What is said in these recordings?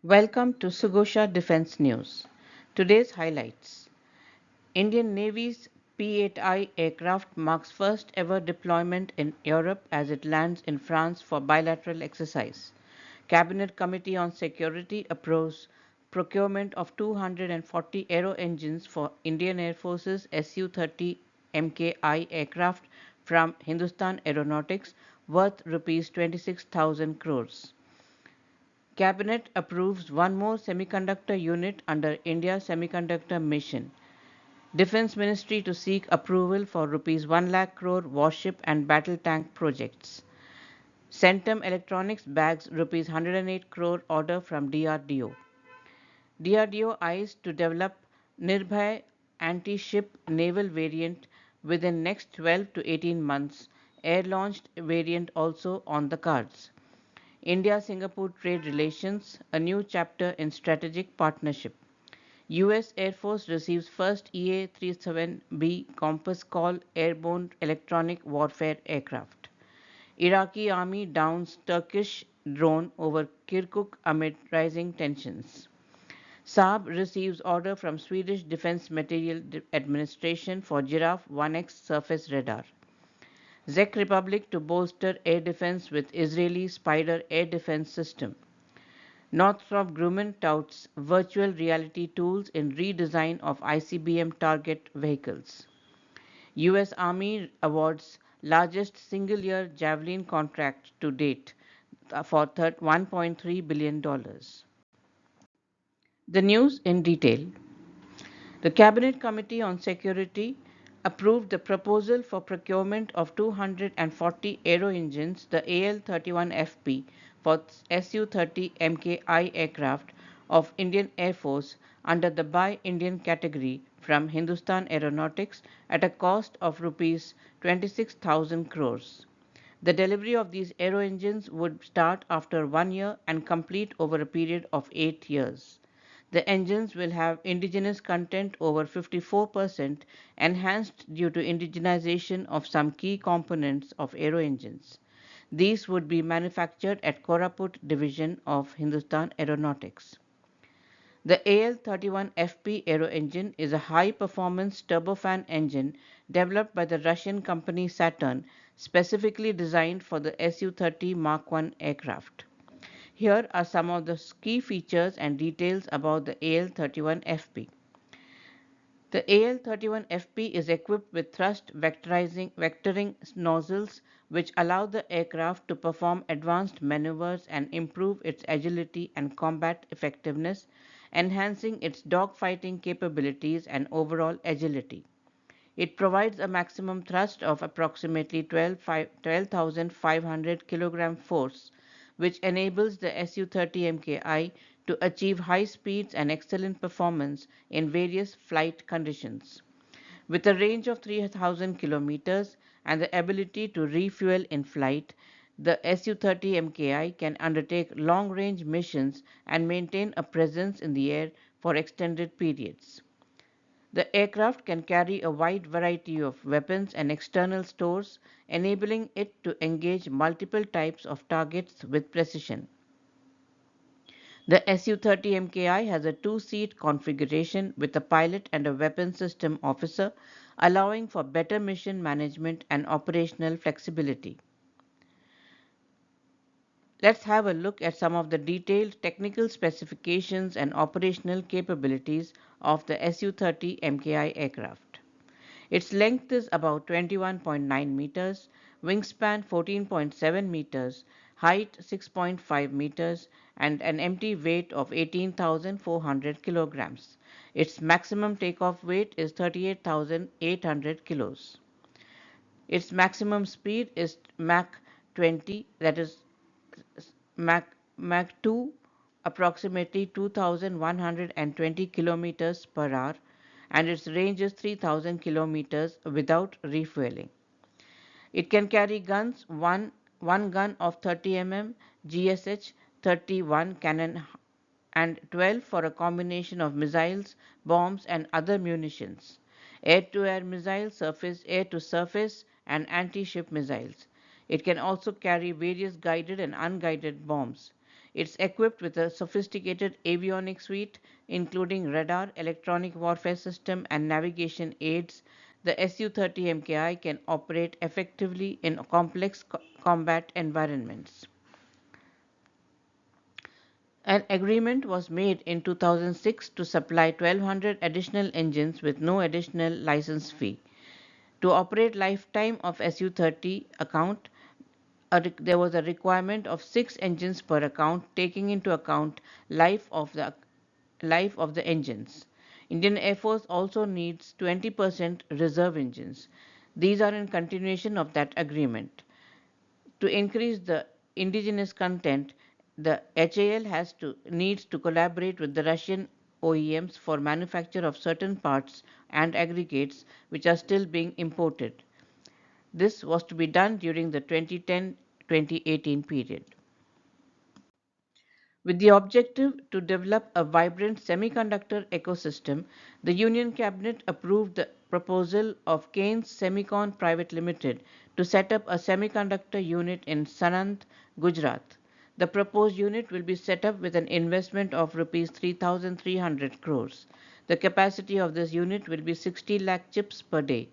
Welcome to Sugosha Defence News. Today's highlights. Indian Navy's P-8I aircraft marks first ever deployment in Europe as it lands in France for bilateral exercise. Cabinet Committee on Security approves procurement of 240 aero-engines for Indian Air Force's Su-30 Mki aircraft from Hindustan Aeronautics worth Rs 26,000 crores. Cabinet approves one more semiconductor unit under India Semiconductor Mission. Defence Ministry to seek approval for Rs 1 lakh crore warship and battle tank projects. Centum Electronics bags Rs 108 crore order from DRDO. DRDO eyes to develop Nirbhay anti-ship naval variant within next 12 to 18 months. Air-launched variant also on the cards. India-Singapore trade relations, a new chapter in strategic partnership. U.S. Air Force receives first EA-37B Compass Call Airborne electronic warfare aircraft. Iraqi army downs Turkish drone over Kirkuk amid rising tensions. Saab receives order from Swedish Defence Materiel Administration for Giraffe 1X surface radar. Czech Republic to bolster air defense with Israeli Spider air defense system. Northrop Grumman touts virtual reality tools in redesign of ICBM target vehicles. US Army awards largest single-year Javelin contract to date for $1.3 billion. The news in detail. The Cabinet Committee on Security approved the proposal for procurement of 240 aero-engines, the AL-31FP, for Su-30 Mki aircraft of Indian Air Force under the Buy Indian category from Hindustan Aeronautics at a cost of Rs 26,000 crores. The delivery of these aero-engines would start after 1 year and complete over a period of 8 years. The engines will have indigenous content over 54%, enhanced due to indigenization of some key components of aero engines. These would be manufactured at Koraput division of Hindustan Aeronautics. The AL-31FP aero engine is a high-performance turbofan engine developed by the Russian company Saturn, specifically designed for the Su-30 Mark I aircraft. Here are some of the key features and details about the AL-31FP. The AL-31FP is equipped with thrust vectoring nozzles which allow the aircraft to perform advanced maneuvers and improve its agility and combat effectiveness, enhancing its dogfighting capabilities and overall agility. It provides a maximum thrust of approximately 12,500 kg force, which enables the Su-30 Mki to achieve high speeds and excellent performance in various flight conditions. With a range of 3,000 kilometers and the ability to refuel in flight, the Su-30 Mki can undertake long-range missions and maintain a presence in the air for extended periods. The aircraft can carry a wide variety of weapons and external stores, enabling it to engage multiple types of targets with precision. The Su-30 Mki has a two-seat configuration with a pilot and a weapons system officer, allowing for better mission management and operational flexibility. Let's have a look at some of the detailed technical specifications and operational capabilities of the Su-30 Mki aircraft. Its length is about 21.9 meters, wingspan 14.7 meters, height 6.5 meters, and an empty weight of 18,400 kilograms. Its maximum takeoff weight is 38,800 kilos. Its maximum speed is Mach 20, that is Mach 2, approximately 2,120 kilometers per hour, and its range is 3,000 kilometers without refueling. It can carry guns, one gun of 30 mm GSH 31 cannon and 12 for a combination of missiles, bombs and other munitions, air-to-air missiles, air-to-surface and anti-ship missiles. It can also carry various guided and unguided bombs. It's equipped with a sophisticated avionics suite, including radar, electronic warfare system, and navigation aids. The Su-30 MKI can operate effectively in complex combat environments. An agreement was made in 2006 to supply 1,200 additional engines with no additional license fee. To operate lifetime of Su-30 account, there was a requirement of 6 engines per account, taking into account life of the engines. Indian Air Force also needs 20% reserve engines. These are in continuation of that agreement. To increase the indigenous content, the HAL needs to collaborate with the Russian OEMs for manufacture of certain parts and aggregates which are still being imported. This was to be done during the 2010-2018 period. With the objective to develop a vibrant semiconductor ecosystem, the Union Cabinet approved the proposal of Keynes Semicon Private Limited to set up a semiconductor unit in Sanand, Gujarat. The proposed unit will be set up with an investment of rupees 3,300 crores. The capacity of this unit will be 60 lakh chips per day.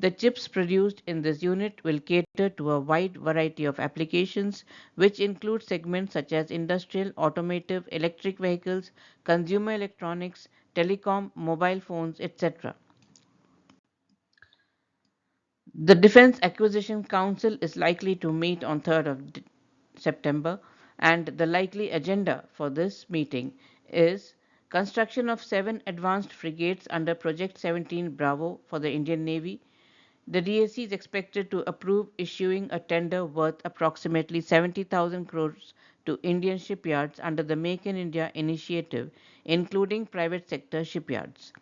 The chips produced in this unit will cater to a wide variety of applications, which include segments such as industrial, automotive, electric vehicles, consumer electronics, telecom, mobile phones, etc. The Defence Acquisition Council is likely to meet on 3rd of September, and the likely agenda for this meeting is construction of 7 advanced frigates under Project 17 Bravo for the Indian Navy. The DAC is expected to approve issuing a tender worth approximately 70,000 crores to Indian shipyards under the Make in India initiative, including private sector shipyards.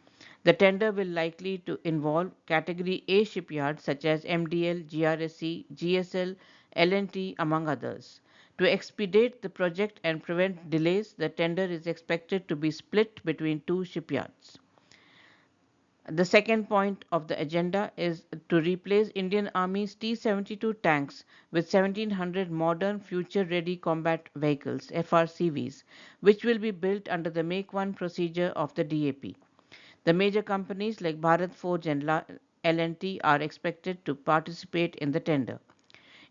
The tender will likely to involve category A shipyards such as MDL, GRSC, GSL, L&T among others. To expedite the project and prevent delays, the tender is expected to be split between 2 shipyards. The second point of the agenda is to replace Indian Army's T-72 tanks with 1,700 modern future-ready combat vehicles (FRCVs), which will be built under the Make One procedure of the DAP. The major companies like Bharat Forge and L&T are expected to participate in the tender.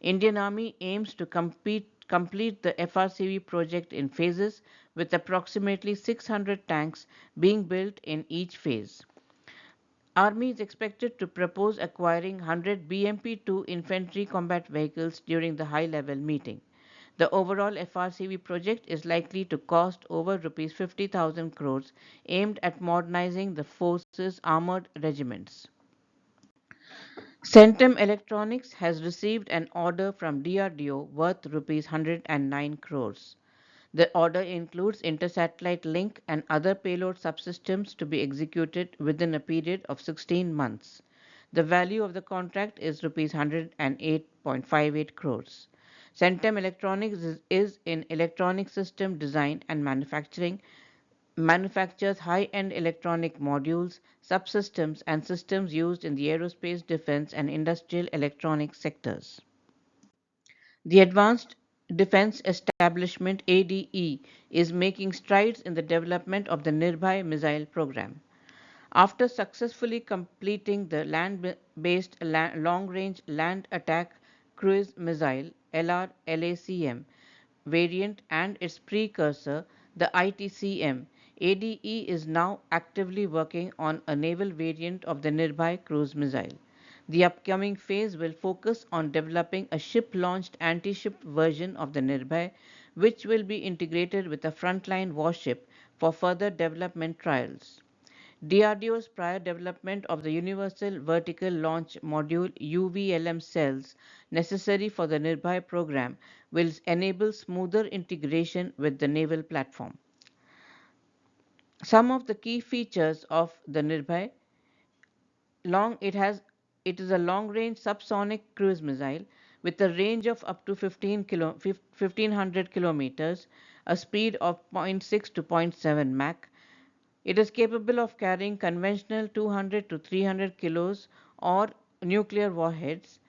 Indian Army aims to complete the FRCV project in phases, with approximately 600 tanks being built in each phase. Army is expected to propose acquiring 100 BMP-2 infantry combat vehicles during the high-level meeting. The overall FRCV project is likely to cost over Rs 50,000 crores, aimed at modernizing the force's armored regiments. Centum Electronics has received an order from DRDO worth Rs 109 crores. The order includes intersatellite link and other payload subsystems to be executed within a period of 16 months. The value of the contract is Rs 108.58 crores. Centum Electronics is in electronic system design and manufacturing, manufactures high-end electronic modules, subsystems, and systems used in the aerospace, defense, and industrial electronics sectors. The Advanced Defense Establishment ADE is making strides in the development of the Nirbhay missile program. After successfully completing the land-based long-range land attack cruise missile LR-LACM variant and its precursor, the ITCM, ADE is now actively working on a naval variant of the Nirbhay cruise missile. The upcoming phase will focus on developing a ship-launched anti-ship version of the Nirbhay, which will be integrated with a frontline warship for further development trials. DRDO's prior development of the Universal Vertical Launch Module UVLM cells necessary for the Nirbhay program will enable smoother integration with the naval platform. Some of the key features of the Nirbhay: it is a long-range subsonic cruise missile with a range of up to 1500 kilometers, a speed of 0.6 to 0.7 Mach. It is capable of carrying conventional 200 to 300 kilos or nuclear warheads.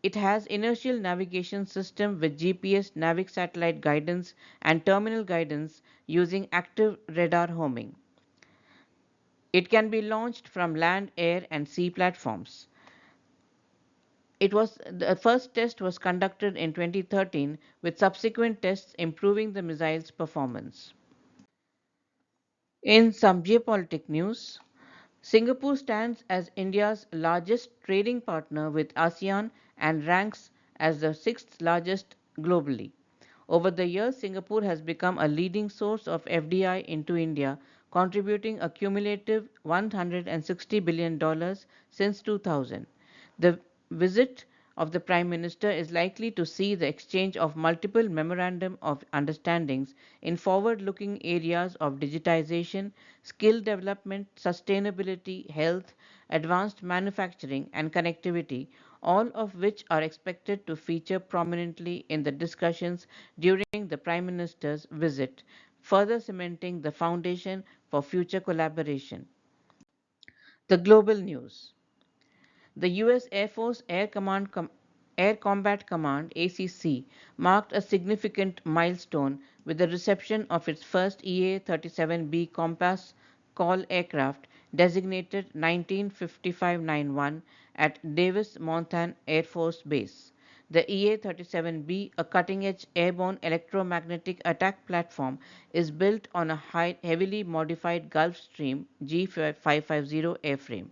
It has inertial navigation system with GPS, Navic satellite guidance and terminal guidance using active radar homing. It can be launched from land, air and sea platforms. The first test was conducted in 2013 with subsequent tests improving the missile's performance. In some geopolitical news, Singapore stands as India's largest trading partner with ASEAN and ranks as the sixth largest globally. Over the years, Singapore has become a leading source of FDI into India, contributing a cumulative $160 billion since 2000. The visit of the Prime Minister is likely to see the exchange of multiple memorandum of understandings in forward-looking areas of digitization, skill development, sustainability, health, advanced manufacturing and connectivity, all of which are expected to feature prominently in the discussions during the Prime Minister's visit, further cementing the foundation for future collaboration. The global news. The U.S. Air Force Air Combat Command (ACC) marked a significant milestone with the reception of its first EA-37B Compass Call aircraft designated 195591 at Davis-Monthan Air Force Base. The EA-37B, a cutting-edge airborne electromagnetic attack platform, is built on a heavily modified Gulfstream G550 airframe.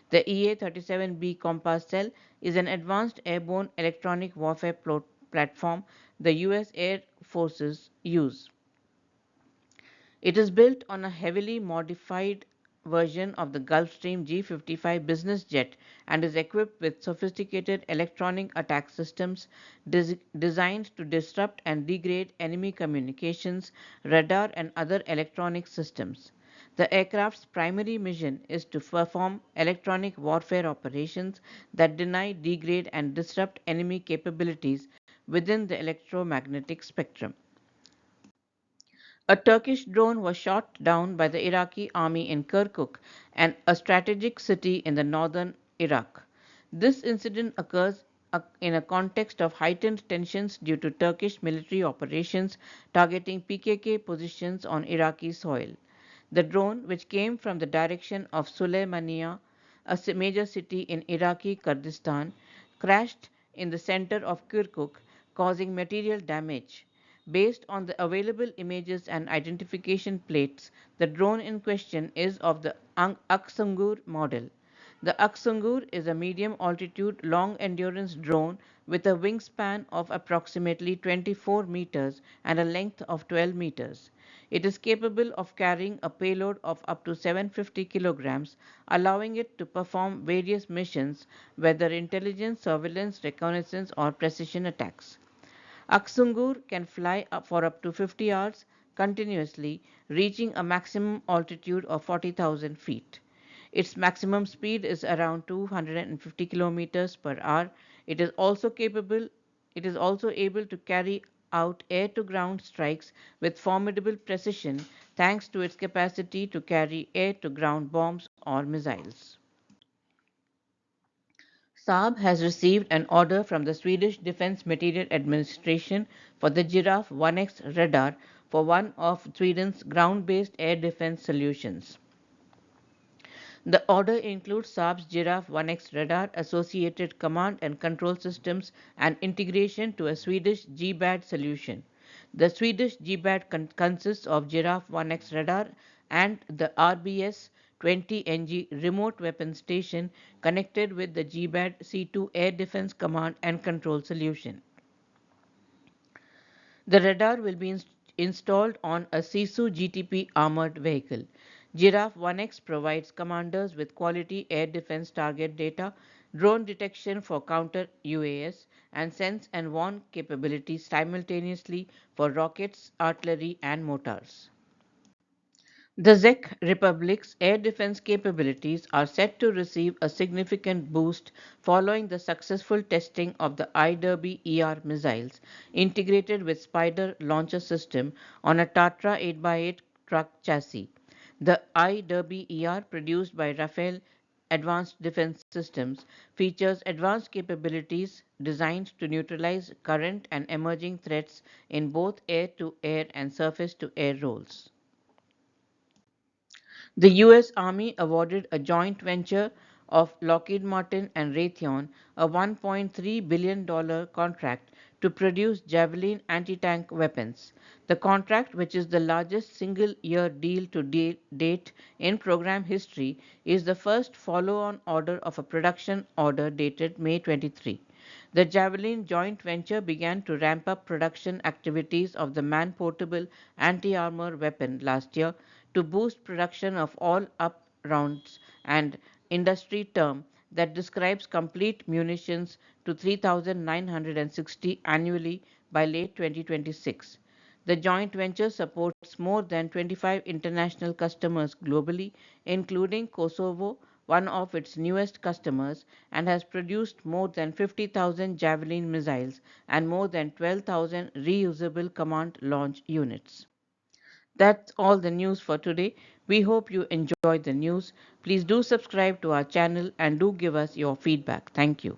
The EA-37B Compass Cell is an advanced airborne electronic warfare platform the U.S. Air Forces use. It is built on a heavily modified version of the Gulfstream G55 business jet and is equipped with sophisticated electronic attack systems designed to disrupt and degrade enemy communications, radar and other electronic systems. The aircraft's primary mission is to perform electronic warfare operations that deny, degrade and disrupt enemy capabilities within the electromagnetic spectrum. A Turkish drone was shot down by the Iraqi army in Kirkuk, a strategic city in the northern Iraq. This incident occurs in a context of heightened tensions due to Turkish military operations targeting PKK positions on Iraqi soil. The drone, which came from the direction of Sulaymaniyah, a major city in Iraqi Kurdistan, crashed in the center of Kirkuk, causing material damage. Based on the available images and identification plates, the drone in question is of the Aksungur model. The Aksungur is a medium altitude, long endurance drone with a wingspan of approximately 24 meters and a length of 12 meters. It is capable of carrying a payload of up to 750 kilograms, allowing it to perform various missions, whether intelligence, surveillance, reconnaissance, or precision attacks. Aksungur can fly up for up to 50 hours continuously, reaching a maximum altitude of 40,000 feet. Its maximum speed is around 250 kilometers per hour. It is also able to carry out air-to-ground strikes with formidable precision thanks to its capacity to carry air-to-ground bombs or missiles. Saab has received an order from the Swedish Defence Materiel Administration for the Giraffe 1X radar for one of Sweden's ground-based air defense solutions. The order includes Saab's Giraffe 1X radar, associated command and control systems, and integration to a Swedish GBAD solution. The Swedish GBAD consists of Giraffe 1X radar and the RBS 20NG remote weapon station connected with the GBAD C2 Air Defense Command and Control solution. The radar will be installed on a SISU GTP armored vehicle. Giraffe 1X provides commanders with quality air defense target data, drone detection for counter UAS, and sense and warn capabilities simultaneously for rockets, artillery, and mortars. The Czech Republic's air defense capabilities are set to receive a significant boost following the successful testing of the IRB-ER missiles integrated with Spider launcher system on a Tatra 8x8 truck chassis. The IRB-ER, produced by Rafael Advanced Defense Systems features advanced capabilities designed to neutralize current and emerging threats in both air to air and surface to air roles. The U.S. Army awarded a joint venture of Lockheed Martin and Raytheon a $1.3 billion contract to produce Javelin anti-tank weapons. The contract, which is the largest single-year deal to date in program history, is the first follow-on order of a production order dated May 23. The Javelin joint venture began to ramp up production activities of the man-portable anti-armor weapon last year to boost production of all-up rounds, an industry term that describes complete munitions to 3,960 annually by late 2026. The joint venture supports more than 25 international customers globally, including Kosovo, one of its newest customers, and has produced more than 50,000 Javelin missiles and more than 12,000 reusable command launch units. That's all the news for today. We hope you enjoyed the news. Please do subscribe to our channel and do give us your feedback. Thank you.